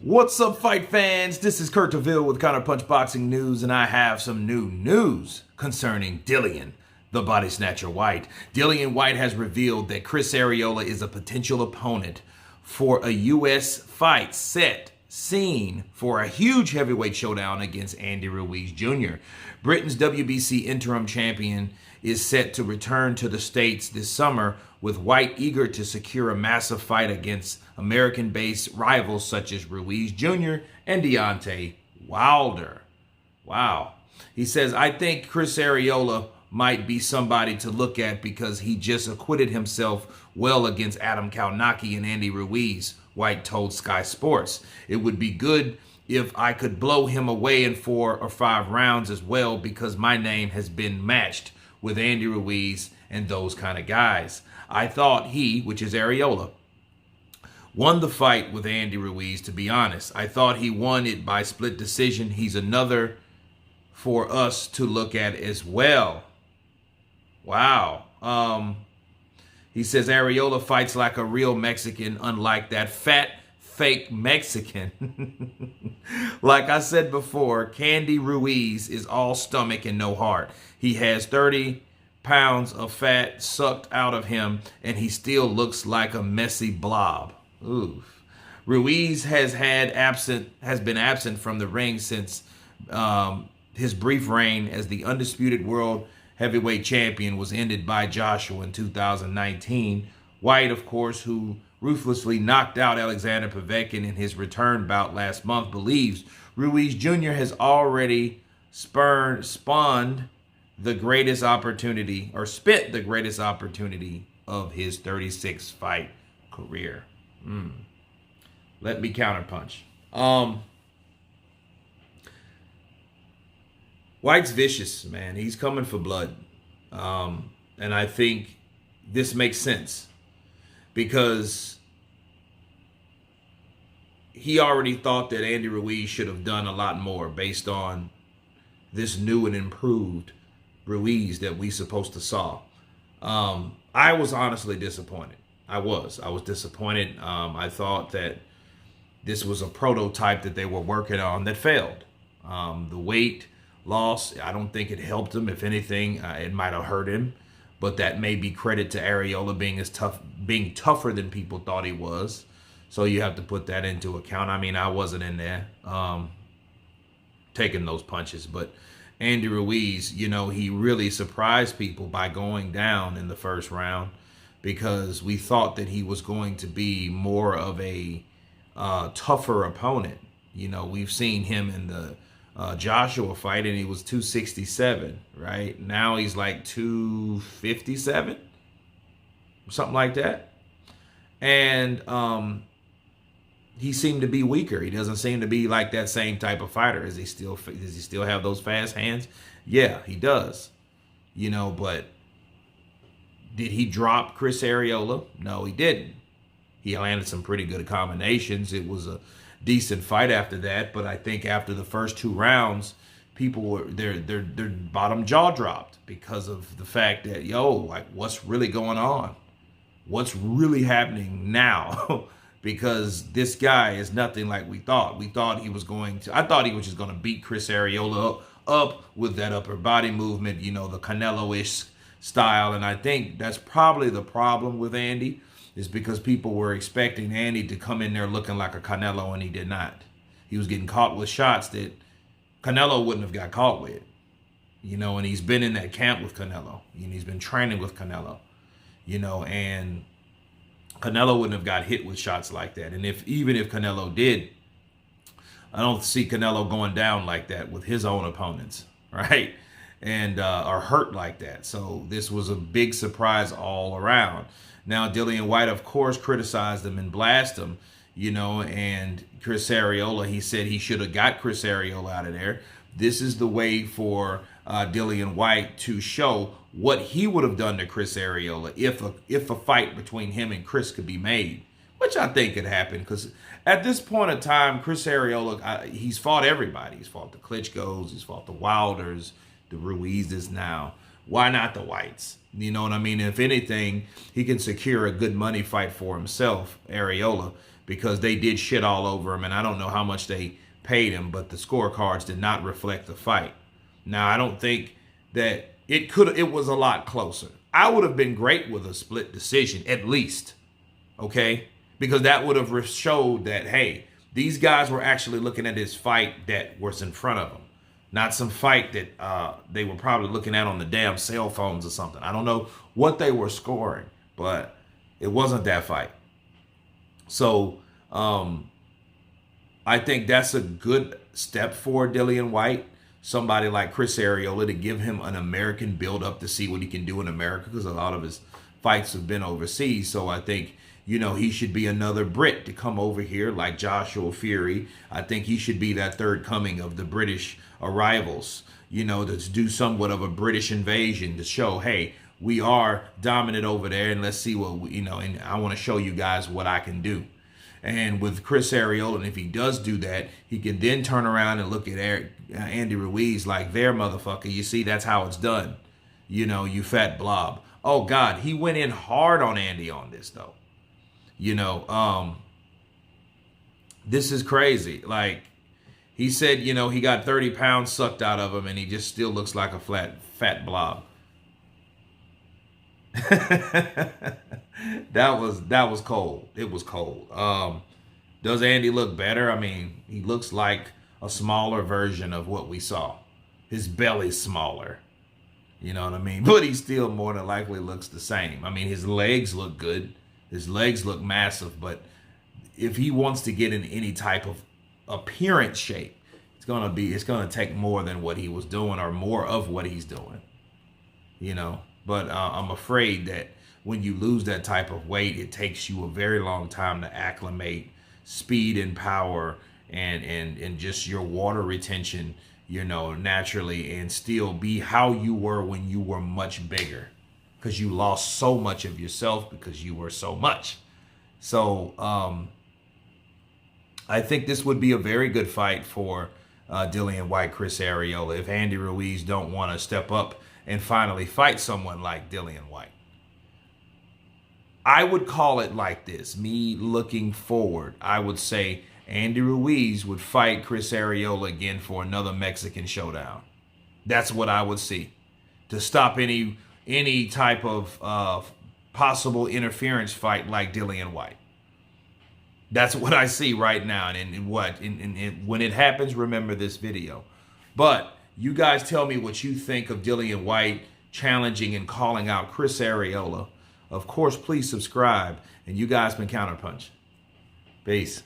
What's up, fight fans? This is Kurt DeVille with Counterpunch Boxing News, and I have some new news concerning Dillian, the body snatcher Whyte. Dillian Whyte has revealed that Chris Arreola is a potential opponent for a U.S. fight seen for a huge heavyweight showdown against Andy Ruiz Jr. Britain's WBC interim champion is set to return to the States this summer, with Whyte eager to secure a massive fight against American-based rivals such as Ruiz Jr. and Deontay Wilder. Wow. He says, I think Chris Arreola might be somebody to look at because he just acquitted himself well against Adam Kalnacki and Andy Ruiz, Whyte told Sky Sports. It would be good if I could blow him away in 4 or 5 rounds as well, because my name has been matched with Andy Ruiz and those kind of guys. I thought he, which is Arreola, won the fight with Andy Ruiz, to be honest. I thought he won it by split decision. He's another for us to look at as well. Wow. He says Arreola fights like a real Mexican, unlike that fat, fake Mexican. Like I said before, Candy Ruiz is all stomach and no heart. He has 30 pounds of fat sucked out of him, and he still looks like a messy blob. Oof. Ruiz has been absent from the ring since his brief reign as the undisputed world heavyweight champion was ended by Joshua in 2019. Whyte, of course, who ruthlessly knocked out Alexander Povetkin in his return bout last month, believes Ruiz Jr. has already spawned the greatest opportunity, or spent the greatest opportunity of his 36 fight career. Let me counterpunch. Whyte's vicious, man. He's coming for blood. And I think this makes sense because he already thought that Andy Ruiz should have done a lot more based on this new and improved Ruiz that we supposed to saw. I was honestly disappointed. I was disappointed. I thought that this was a prototype that they were working on that failed. The weight loss, I don't think it helped him. If anything, it might have hurt him. But that may be credit to Arreola being tougher than people thought he was. So you have to put that into account. I mean, I wasn't in there taking those punches, but Andy Ruiz, you know, he really surprised people by going down in the first round, because we thought that he was going to be more of a tougher opponent. You know, we've seen him in the Joshua fight, and he was 267, right? Now he's like 257, something like that. And he seemed to be weaker. He doesn't seem to be like that same type of fighter. Does he still have those fast hands? Yeah, he does. You know, but did he drop Chris Arreola? No, he didn't. He landed some pretty good combinations. It was a decent fight after that, but I think after the first 2 rounds, people were their bottom jaw dropped because of the fact that, like, what's really going on? What's really happening now? Because this guy is nothing like we thought. I thought he was just going to beat Chris Arreola up with that upper body movement, you know, the Canelo-ish style. And I think that's probably the problem with Andy, is because people were expecting Andy to come in there looking like a Canelo, and he did not. He was getting caught with shots that Canelo wouldn't have got caught with. You know, and he's been in that camp with Canelo. And he's been training with Canelo. You know, and Canelo wouldn't have got hit with shots like that. And even if Canelo did, I don't see Canelo going down like that with his own opponents, right? And are hurt like that. So this was a big surprise all around. Now, Dillian Whyte, of course, criticized him and blasted him, you know, and Chris Arreola, he said he should have got Chris Arreola out of there. This is the way for Dillian Whyte to show what he would have done to Chris Arreola if a fight between him and Chris could be made, which I think could happen, because at this point in time, Chris Arreola, he's fought everybody. He's fought the Klitschko's, he's fought the Wilders, the Ruizes now. Why not the Whytes? You know what I mean? If anything, he can secure a good money fight for himself, Arreola, because they did shit all over him, and I don't know how much they paid him, but the scorecards did not reflect the fight. Now, I don't think that it was a lot closer. I would have been great with a split decision, at least, okay? Because that would have showed that, hey, these guys were actually looking at this fight that was in front of them, not some fight that they were probably looking at on the damn cell phones or something. I don't know what they were scoring, but it wasn't that fight. So I think that's a good step for Dillian Whyte, somebody like Chris Arreola, to give him an American build-up to see what he can do in America, because a lot of his fights have been overseas. So I think, you know, he should be another Brit to come over here like Joshua Fury. I think he should be that third coming of the British arrivals, you know, to do somewhat of a British invasion to show, hey, we are dominant over there, and let's see what we, you know, and I want to show you guys what I can do. And with Chris Arreola, and if he does do that, he can then turn around and look at Andy Ruiz like, there, motherfucker, you see, that's how it's done. You know, you fat blob. Oh, God, he went in hard on Andy on this, though. You know, this is crazy. Like, he said, you know, he got 30 pounds sucked out of him, and he just still looks like a fat blob. That was cold. It was cold. Does Andy look better? I mean, he looks like a smaller version of what we saw. His belly's smaller. You know what I mean? But he still more than likely looks the same. I mean, his legs look good. His legs look massive. But if he wants to get in any type of appearance shape, it's gonna take more than what he was doing, or more of what he's doing. You know? But I'm afraid that when you lose that type of weight, it takes you a very long time to acclimate speed and power and just your water retention, you know, naturally, and still be how you were when you were much bigger, because you lost so much of yourself because you were so much. So I think this would be a very good fight for Dillian Whyte, Chris Arreola, if Andy Ruiz don't want to step up and finally fight someone like Dillian Whyte. I would call it like this, me looking forward. I would say Andy Ruiz would fight Chris Arreola again for another Mexican showdown. That's what I would see, to stop any type of possible interference fight like Dillian Whyte. That's what I see right now. And when it happens, remember this video. But you guys tell me what you think of Dillian Whyte challenging and calling out Chris Arreola. Of course, please subscribe. And you guys been Counterpunch. Peace.